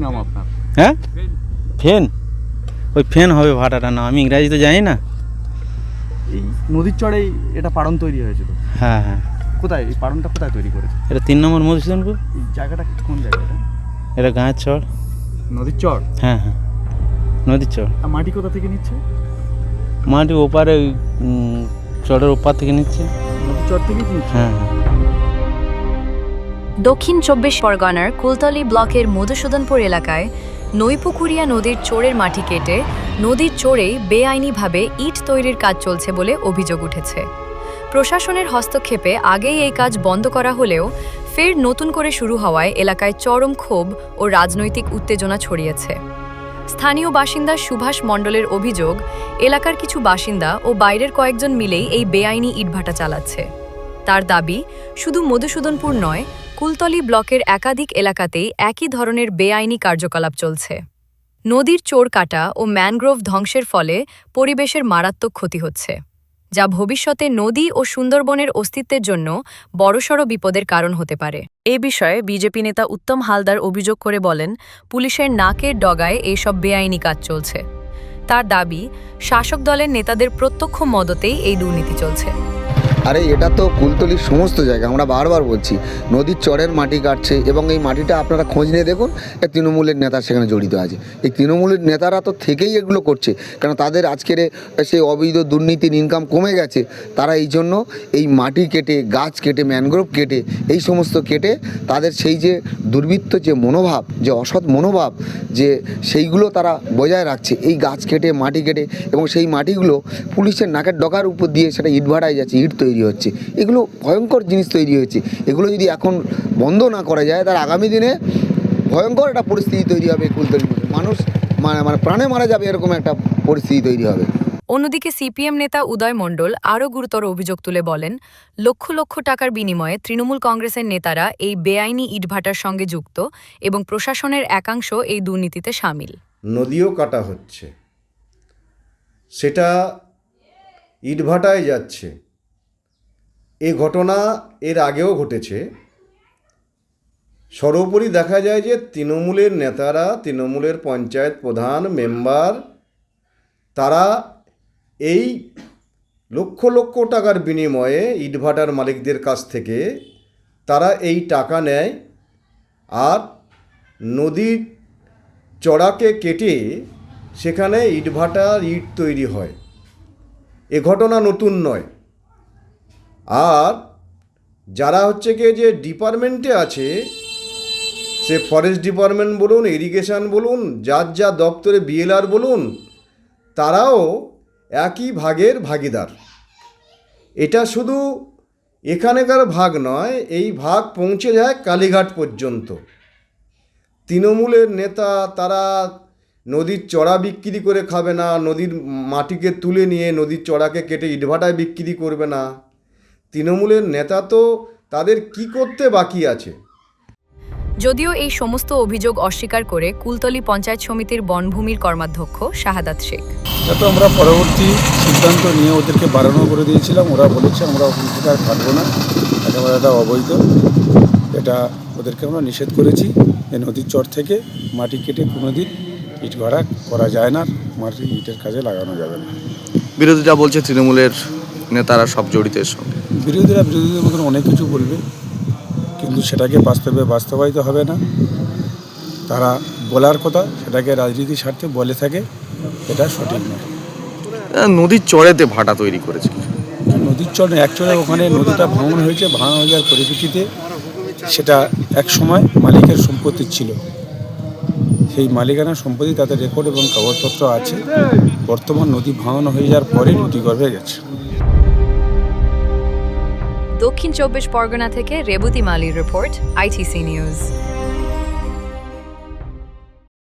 নাম আপনার? হ্যাঁ, ফেন। ওই ফেন হবে ভাটাটা, না আমি ইংরাজি তো জানি না। এই নদীর চড়েই এটা পাড়ন তৈরি হয়েছিল। হ্যাঁ হ্যাঁ, কোথায় এই পাড়নটা কোথায় তৈরি করেছে? এটা 3 নম্বর মধুসূদনপুর। এই জায়গাটা কোন জায়গা এটা? এটা গাঁয়ের চর। নদীর চর? হ্যাঁ হ্যাঁ, নদীর চর। আর মাটি কোথা থেকে নিচ্ছে? মাটি ওপারে ওই চরের ওপার থেকে নিচ্ছে। নদীর চর থেকেই নিচ্ছে? হ্যাঁ হ্যাঁ। দক্ষিণ 24 পরগনার কুলতলি ব্লকের মধুসূদনপুর এলাকায় নৈপুকুরিয়া নদীর চোরের মাটি কেটে নদীর চোরেই বেআইনিভাবে ইট তৈরির কাজ চলছে বলে অভিযোগ উঠেছে। প্রশাসনের হস্তক্ষেপে আগেই এই কাজ বন্ধ করা হলেও ফের নতুন করে শুরু হওয়ায় এলাকায় চরম ক্ষোভ ও রাজনৈতিক উত্তেজনা ছড়িয়েছে। স্থানীয় বাসিন্দা সুভাষ মণ্ডলের অভিযোগ, এলাকার কিছু বাসিন্দা ও বাইরের কয়েকজন মিলেই এই বেআইনি ইটভাটা চালাচ্ছে। তার দাবি, শুধু মধুসূদনপুর নয়, কুলতলি ব্লকের একাধিক এলাকাতেই একই ধরনের বেআইনি কার্যকলাপ চলছে। নদীর চোর কাটা ও ম্যানগ্রোভ ধ্বংসের ফলে পরিবেশের মারাত্মক ক্ষতি হচ্ছে, যা ভবিষ্যতে নদী ও সুন্দরবনের অস্তিত্বের জন্য বড়সড় বিপদের কারণ হতে পারে। এ বিষয়ে বিজেপি নেতা উত্তম হালদার অভিযোগ করে বলেন, পুলিশের নাকের ডগায় এইসব বেআইনি কাজ চলছে। তার দাবি, শাসক দলের নেতাদের প্রত্যক্ষ মদতেই এই দুর্নীতি চলছে। আরে এটা তো কুলতলির সমস্ত জায়গা, আমরা বারবার বলছি নদীর চরের মাটি কাটছে এবং এই মাটিটা আপনারা খোঁজ নিয়ে দেখুন, এক তৃণমূলের নেতা সেখানে জড়িত আছে। এই তৃণমূলের নেতারা তো থেকেই এগুলো করছে, কারণ তাদের আজকের সেই অবৈধ দুর্নীতির ইনকাম কমে গেছে। তারা এই জন্য এই মাটি কেটে, গাছ কেটে, ম্যানগ্রোভ কেটে, এই সমস্ত কেটে তাদের সেই যে দুর্বৃত্ত যে মনোভাব, যে অসৎ মনোভাব, যে সেইগুলো তারা বজায় রাখছে। এই গাছ কেটে, মাটি কেটে, এবং সেই মাটিগুলো পুলিশের নাকের ডগার উপর দিয়ে সেটা ইট ভাটায় যাচ্ছে, ইট তৈরি হচ্ছে। এগুলো ভয়ঙ্কর জিনিস তৈরি হয়েছে। এগুলো যদি এখন বন্ধ না করা যায়, তার আগামী দিনে ভয়ঙ্কর একটা পরিস্থিতি তৈরি হবে। কুলতলির মধ্যে মানুষ মানে প্রাণে মারা যাবে, এরকম একটা পরিস্থিতি তৈরি হবে। অন্যদিকে সিপিএম নেতা উদয় মণ্ডল আরও গুরুতর অভিযোগ তুলে বলেন, লক্ষ লক্ষ টাকার বিনিময়ে তৃণমূল কংগ্রেসের নেতারা এই বেআইনি ইটভাটার সঙ্গে যুক্ত এবং প্রশাসনের একাংশ এই দুর্নীতিতে সামিল। নদীও কাটা হচ্ছে, সেটা ইটভাটায় যাচ্ছে। এ ঘটনা এর আগেও ঘটেছে। সর্বোপরি দেখা যায় যে তৃণমূলের নেতারা, তৃণমূলের পঞ্চায়েত প্রধান, মেম্বার, তারা এই লক্ষ লক্ষ টাকার বিনিময়ে ইটভাটার মালিকদের কাছ থেকে তারা এই টাকা নেয় আর নদীর চড়াকে কেটে সেখানে ইটভাটার ইট তৈরি হয়। এ ঘটনা নতুন নয়। আর যারা হচ্ছে কি যে ডিপার্টমেন্টে আছে, সে ফরেস্ট ডিপার্টমেন্ট বলুন, ইরিগেশন বলুন, যার যা দপ্তরে বিএলআর বলুন, তারাও একই ভাগের ভাগিদার। এটা শুধু এখানেকার ভাগ নয়, এই ভাগ পৌঁছে যায় কালীঘাট পর্যন্ত। তৃণমূলের নেতা তারা নদীর চড়া বিক্রি করে খাবে না, নদীর মাটিকে তুলে নিয়ে নদীর চড়াকে কেটে ইটভাটায় বিক্রি করবে না। তৃণমূলের নেতা তো তাদের কি করতে বাকি আছে? যদিও এই সমস্ত অভিযোগ অস্বীকার করে কুলতলি পঞ্চায়েত সমিতির বনভূমির কর্মাধ্যক্ষ শাহাদাত শেখ, এটা তো আমরা পরবর্তী সিদ্ধান্ত নিয়ে ওদেরকে বারণ করে দিয়েছিলাম। ওরা বলেছে আমরা ওখান থেকে আর কাটবো না, একেবারে এটা অবৈধ। এটা ওদেরকে আমরা নিষেধ করেছি যে নদীর চর থেকে মাটি কেটে কোনোদিন ইট ভাড়া করা যায় না, মাটি ইটের কাজে লাগানো যাবে না। বিরোধীরা বলছে তৃণমূলের নেতারা সব জড়িত এর সঙ্গে। বিরোধীদের মতন অনেক কিছু বলবে, কিন্তু সেটাকে বাস্তবায়িত হবে না। তারা বলার কথা সেটাকে রাজনীতির স্বার্থে বলে থাকে, এটা সঠিক নয়। নদীর চরেতে ভাটা তৈরি করেছে। নদীর চর অ্যাকচুয়ালি ওখানে নদীটা ভাঙন হয়েছে, ভাঙন হয়ে যাওয়ার পরিপ্রেক্ষিতে সেটা এক সময় মালিকের সম্পত্তি ছিল। সেই মালিকানা সম্পত্তি তাদের রেকর্ড এবং কাগজপত্র আছে। বর্তমান নদী ভাঙন হয়ে যাওয়ার পরে নদীগর্ভে গেছে। দক্ষিণ 24 পরগনা থেকে রেবতী মালির রিপোর্ট, ITC নিউজ।